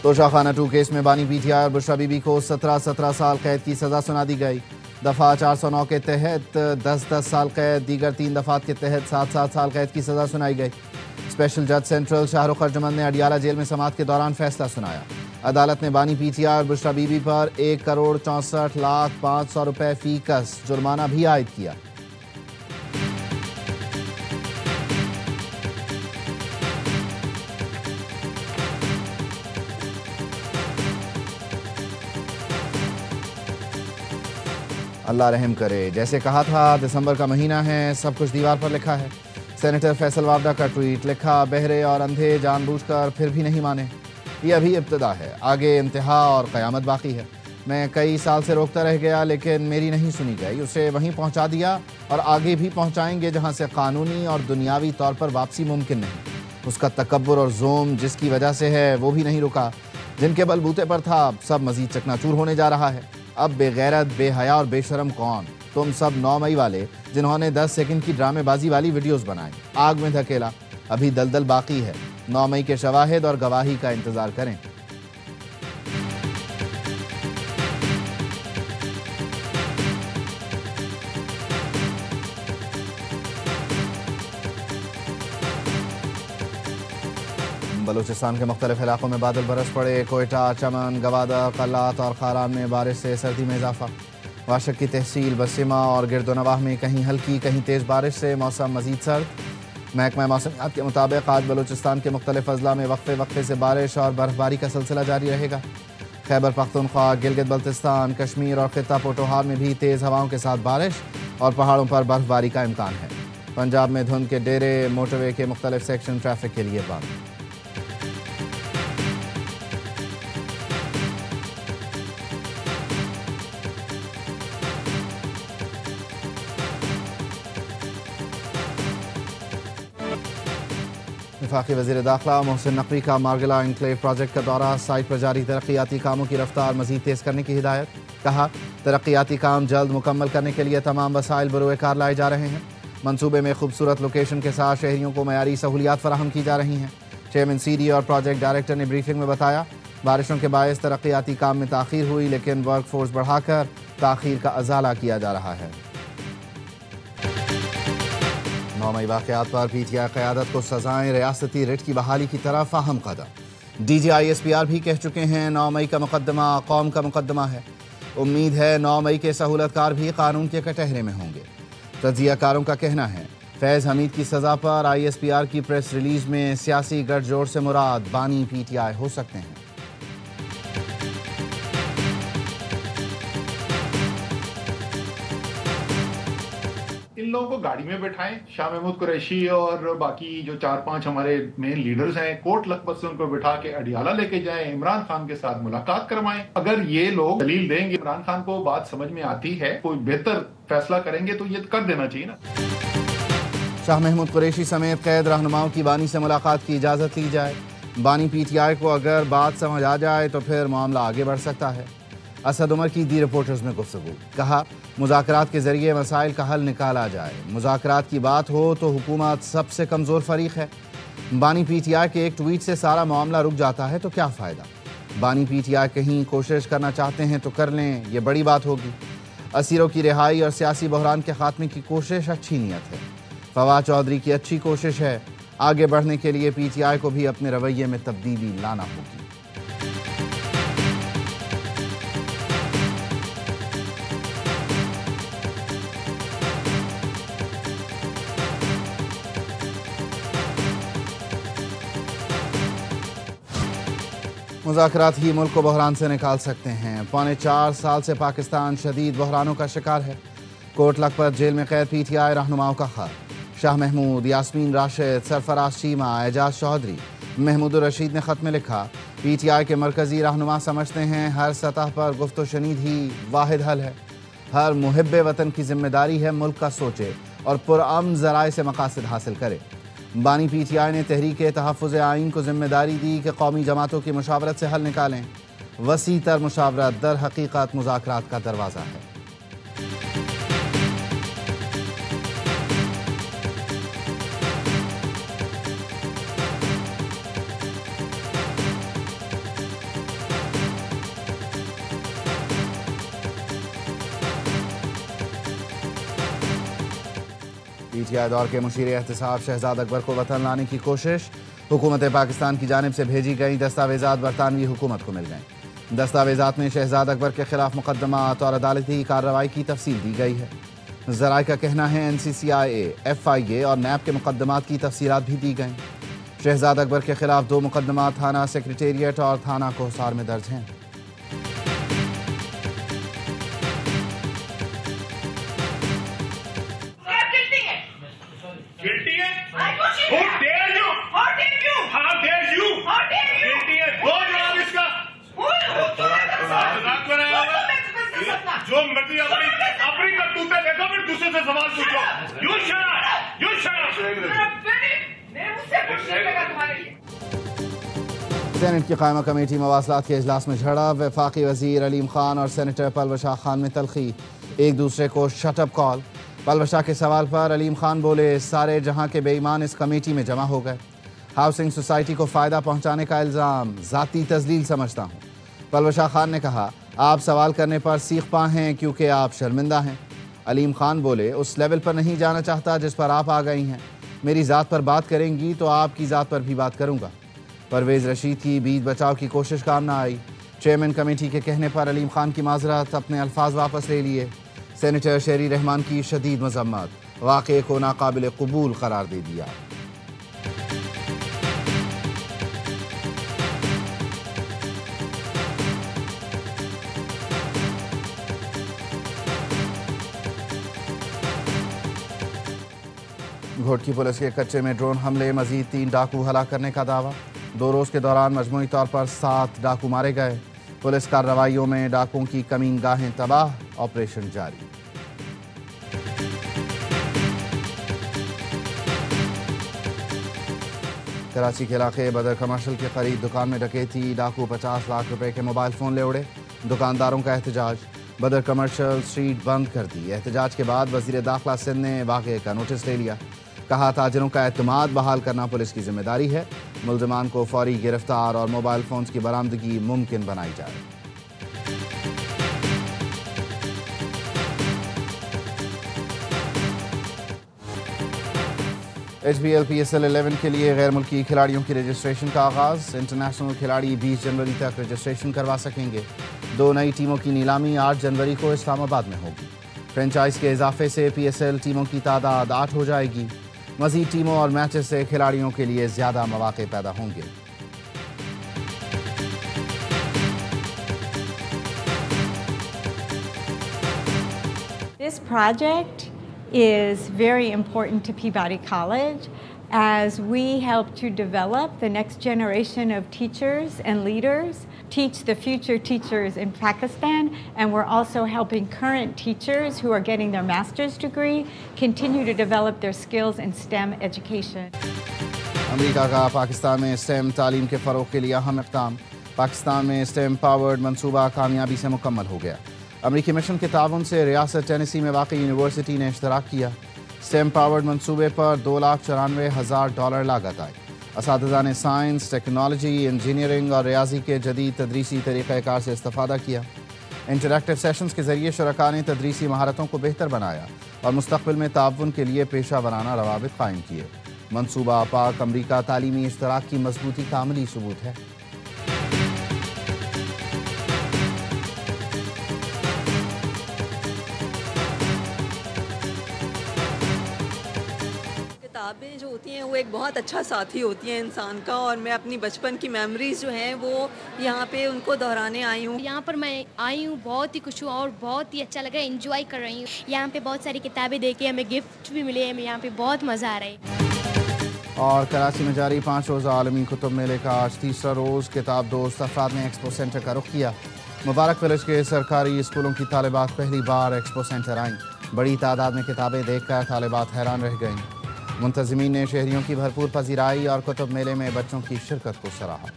Toshakhana 2 case में बानी PTI और बुशरा बीबी को 17 साल कैद की सजा सुना दी गई। दफा 409 के तहत 10 साल कैद, दीगर 3 दफात के तहत 7 साल कैद की सजा सुनाई गई। स्पेशल जज सेंट्रल शाहरुख अर्जुमंद ने अडियाला जेल में समाअत के दौरान फैसला सुनाया। अदालत ने बानी पीटीआई और बुशरा बीबी पर 1,64,05,00,000 रुपए फीकस जुर्माना भी आयद किया। अल्लाह रहम करे। जैसे कहा था, दिसंबर का महीना है, सब कुछ दीवार पर लिखा है। सेनेटर फैसल वावडा का ट्वीट लिखा, बहरे और अंधे जानबूझकर फिर भी नहीं माने। ये अभी इब्तिदा है, आगे इंतहा और क़यामत बाकी है। मैं कई साल से रोकता रह गया, लेकिन मेरी नहीं सुनी गई। उसे वहीं पहुंचा दिया और आगे भी पहुंचाएंगे जहां से कानूनी और दुनियावी तौर पर वापसी मुमकिन नहीं। उसका तकब्बुर और जोम जिसकी वजह से है वो भी नहीं रुका। जिनके बलबूते पर था, सब मजीद चकनाचूर होने जा रहा है। अब बेगैरत, बेहया और बेशरम कौन? तुम सब 9 मई वाले, जिन्होंने 10 सेकंड की ड्रामेबाजी वाली वीडियोस बनाई, आग में धकेला। अभी दलदल बाकी है। 9 मई के शवाहिद और गवाही का इंतजार करें। बलूचिस्तान के मुख्तलिफ इलाकों में बादल बरस पड़े। कोयटा, चमन, गवादर, कल्लात और खारान में बारिश से सर्दी में इजाफा। वाशक की तहसील बसिमा और गिरदोनवाह में कहीं हल्की कहीं तेज़ बारिश से मौसम मजीद सर्द। महकमा मौसमियात के मुताबिक आज बलूचिस्तान के मुख्तलिफ अजला में वक्फे वक्फे से बारिश और बर्फबारी का सिलसिला जारी रहेगा। खैबर पख्तूनख्वा, गिलगित बल्तिस्तान, कश्मीर और खित्ता पोटोहार में भी तेज़ हवाओं के साथ बारिश और पहाड़ों पर बर्फबारी का इम्कान है। पंजाब में धुंध के डेरे, मोटरवे के मुख्तलिफ सेक्शन ट्रैफिक के लिए बंद। वफाकी वज़ीर दाखिला मोहसिन नकवी का मार्गिला एनक्लेव प्रोजेक्ट का दौरा। साइट पर जारी तरक्याती कामों की रफ्तार मज़ीद तेज़ करने की हिदायत। कहा, तरक्याती काम जल्द मुकम्मल करने के लिए तमाम वसाइल बरोए कार लाए जा रहे हैं। मनसूबे में खूबसूरत लोकेशन के साथ शहरियों को मयारी सहूलियात फराहम की जा रही हैं। चेयरमैन सीडी और प्रोजेक्ट डायरेक्टर ने ब्रीफिंग में बताया, बारिशों के बायस तरक्याती काम में ताख़ीर हुई, लेकिन वर्क फोर्स बढ़ाकर ताख़ीर का अजाला किया जा रहा है। 9 मई वाक़यात पर पीटीआई क़यादत को सजाएं, रियासती रिट की बहाली की तरफ अहम कदम। DGISPR भी कह चुके हैं, 9 मई का मुकदमा कौम का मुकदमा है। उम्मीद है 9 मई के सहूलतकार भी कानून के कटहरे में होंगे। तज्ज़ियाकारों का कहना है, फैज़ हमीद की सज़ा पर ISPR की प्रेस रिलीज में सियासी गठजोड़ से मुराद बानी PTI हो सकते हैं। इन लोगों को गाड़ी में बैठाएं, शाह महमूद कुरैशी और बाकी जो 4-5 हमारे मेन लीडर्स हैं, कोट लखपत से उनको बैठा के अडियाला लेके जाएं, इमरान खान के साथ मुलाकात करवाएं। अगर ये लोग दलील देंगे, इमरान खान को बात समझ में आती है, कोई बेहतर फैसला करेंगे तो ये कर देना चाहिए ना। शाह महमूद कुरैशी समेत कैद रहनुमाओं की बानी से मुलाकात की इजाज़त ली जाए। बानी PTI को अगर बात समझ आ जाए तो फिर मामला आगे बढ़ सकता है। असद उमर की दी रिपोर्टर्स में गुफ्तगू। कहा, मुज़ाकरात के ज़रिए मसाइल का हल निकाला जाए। मुज़ाकरात की बात हो तो हुकूमत सबसे कमज़ोर फरीक है। बानी PTI के एक ट्वीट से सारा मामला रुक जाता है तो क्या फ़ायदा। बानी PTI कहीं कोशिश करना चाहते हैं तो कर लें, ये बड़ी बात होगी। असीरों की रिहाई और सियासी बहरान के खात्मे की कोशिश अच्छी नीयत है। फवाद चौधरी की अच्छी कोशिश है। आगे बढ़ने के लिए PTI को भी अपने रवैये में तब्दीली लाना होगी। मुज़ाकरात ही मुल्क को बहरान से निकाल सकते हैं। 4.25 साल से पाकिस्तान शदीद बहरानों का शिकार है। कोट लखपत जेल में कैद PTI रहनुमाओं का खत। शाह महमूद, यास्मीन राशिद, सरफराज चीमा, एजाज चौधरी, महमूद रशीद ने ख़त में लिखा, PTI के मरकज़ी रहनुमा समझते हैं हर सतह पर गुफ्तो शनीद ही वाहिद हल है। हर मुहिब्बे वतन की जिम्मेदारी है मुल्क का सोचे और पुरअमन ज़राए से मकासद हासिल करे। बानी PTI ने तहरीक तहफ़्फ़ुज़ आइन को जिम्मेदारी दी कि कौमी जमातों की मुशावरत से हल निकालें। वसी तर मुशावरत दर हकीकत मुज़ाकरात का दरवाज़ा है। एहतियाती दौर के मुशीर एहतसाब शहजाद अकबर को वतन लाने की कोशिश। हुकूमत पाकिस्तान की जानिब से भेजी गई दस्तावेजात बरतानवी हुकूमत को मिल गए। दस्तावेजात में शहजाद अकबर के खिलाफ मुकदमात और अदालती कार्रवाई की तफसील दी गई है। ज़राए का कहना है NCCIA, FIA और NAB के मुकदमात की तफसीलात भी दी गई। शहजाद अकबर के खिलाफ 2 मुकदमात थाना सेक्रेटेरिएट और थाना कोहसार में दर्ज हैं। जो मर्जी अपनी करतूतें देखो, फिर दूसरे से सवाल पूछो। सेनेट की कायमा कमेटी मवासलात के इजलास में झड़प। वफाकी वजीर अलीम खान और सेनेटर पलवशाह खान में तलखी, एक दूसरे को शटअप कॉल। पलवशाह के सवाल पर अलीम खान बोले, सारे जहां के बेईमान इस कमेटी में जमा हो गए। हाउसिंग सोसाइटी को फ़ायदा पहुंचाने का इल्ज़ाम ज़ाती तजलील समझता हूं। पलवशाह खान ने कहा, आप सवाल करने पर सीख पा हैं क्योंकि आप शर्मिंदा हैं। अलीम खान बोले, उस लेवल पर नहीं जाना चाहता जिस पर आप आ गई हैं। मेरी ज़ात पर बात करेंगी तो आपकी ज़ात पर भी बात करूँगा। परवेज़ रशीद की बीच बचाव की कोशिश काम ना आई। चेयरमैन कमेटी के कहने पर अलीम खान की माजरत, अपने अल्फाज वापस ले लिए। सेनेटर शेरी रहमान की शदीद मजम्मत, वाक़े को नाकाबिल कबूल करार दे दिया। घोटकी पुलिस के कच्चे में ड्रोन हमले, मजीद 3 डाकू हलाक करने का दावा। 2 रोज़ के दौरान मजमूई तौर पर 7 डाकू मारे गए। पुलिस कार्रवाइयों में डाकुओं की कमीनगाहें तबाह, ऑपरेशन जारी। कराची के इलाके बदर कमर्शियल के करीब दुकान में डकैती, डाकू 50 लाख रुपए के मोबाइल फ़ोन ले उड़े। दुकानदारों का एहतजाज, बदर कमर्शियल स्ट्रीट बंद कर दी। एहतजाज के बाद वज़ीर दाखिला सिंध ने वाक़े का नोटिस ले लिया। कहा, ताजिरों का एतमाद बहाल करना पुलिस की जिम्मेदारी है। मुल्ज़िमान को फौरी गिरफ्तार और मोबाइल फ़ोन्स की बरामदगी मुमकिन बनाई जाए। HBL PSL 11 के लिए गैर मुल्की खिलाड़ियों की रजिस्ट्रेशन का आगाज़। इंटरनेशनल खिलाड़ी 20 जनवरी तक रजिस्ट्रेशन करवा सकेंगे। 2 नई टीमों की नीलामी 8 जनवरी को इस्लामाबाद में होगी। फ्रेंचाइज के इजाफे से PSL टीमों की तादाद 8 हो जाएगी। मज़ीद टीमों और मैचेस से खिलाड़ियों के लिए ज़्यादा मौके पैदा होंगे। This project is very important to Peabody College as we help to develop the next generation of teachers and leaders, teach the future teachers in Pakistan, and we're also helping current teachers who are getting their master's degree continue to develop their skills in STEM education. America का पाकिस्तान में STEM तालीम के फ़रोग़ के लिए अहम इक़दाम। पाकिस्तान में STEM powered मनसूबा कामयाबी से मुकम्मल हो गया। अमरीकी मिशन के ताउन से रियासत टेनेसी में वाक़ई यूनिवर्सिटी ने इश्तराक किया। STEM पावर्ड मनसूबे पर $2,94,000 लागत आई। असातिज़ा ने साइंस, टेक्नोलॉजी, इंजीनियरिंग और रियाजी के जदीद तदरीसी तरीक़ाकार से इस्तिफ़ादा किया। इंटरैक्टिव सेशंस के ज़रिए शुरका ने तदरीसी महारतों को बेहतर बनाया और मुस्तक़बिल में ताउन के लिए पेशा वराना रवाबित कायम किए। मनसूबा पाक अमरीका तालीमी इश्तराक की मजबूती का अमली सबूत है। किताबें जो होती हैं वो एक बहुत अच्छा साथी होती हैं इंसान का, और मैं अपनी बचपन की मेमोरीज जो हैं वो यहाँ पे उनको दोहराने आई हूँ। यहाँ पर मैं आई हूँ, बहुत ही खुश हूँ और बहुत ही अच्छा लगा, एंजॉय कर रही हूँ। यहाँ पे बहुत सारी किताबें देके हमें गिफ्ट भी मिले, हमें यहाँ पे बहुत मज़ा आ रहा है। और कराची में जारी 5 रोज़ा आलमी कुतुब मेले का आज तीसरा रोज़ किताब दोस्त अफराद ने एक्सपो सेंटर का रुख किया। मुबारक विलेज के सरकारी स्कूलों की तालिबात पहली बार एक्सपो सेंटर आईं। बड़ी तादाद में किताबें देखकर तालिबात हैरान रह गईं। मुंतज़मीन ने शहरियों की भरपूर पजीराई और कुतुब मेले में बच्चों की शिरकत को सराहा।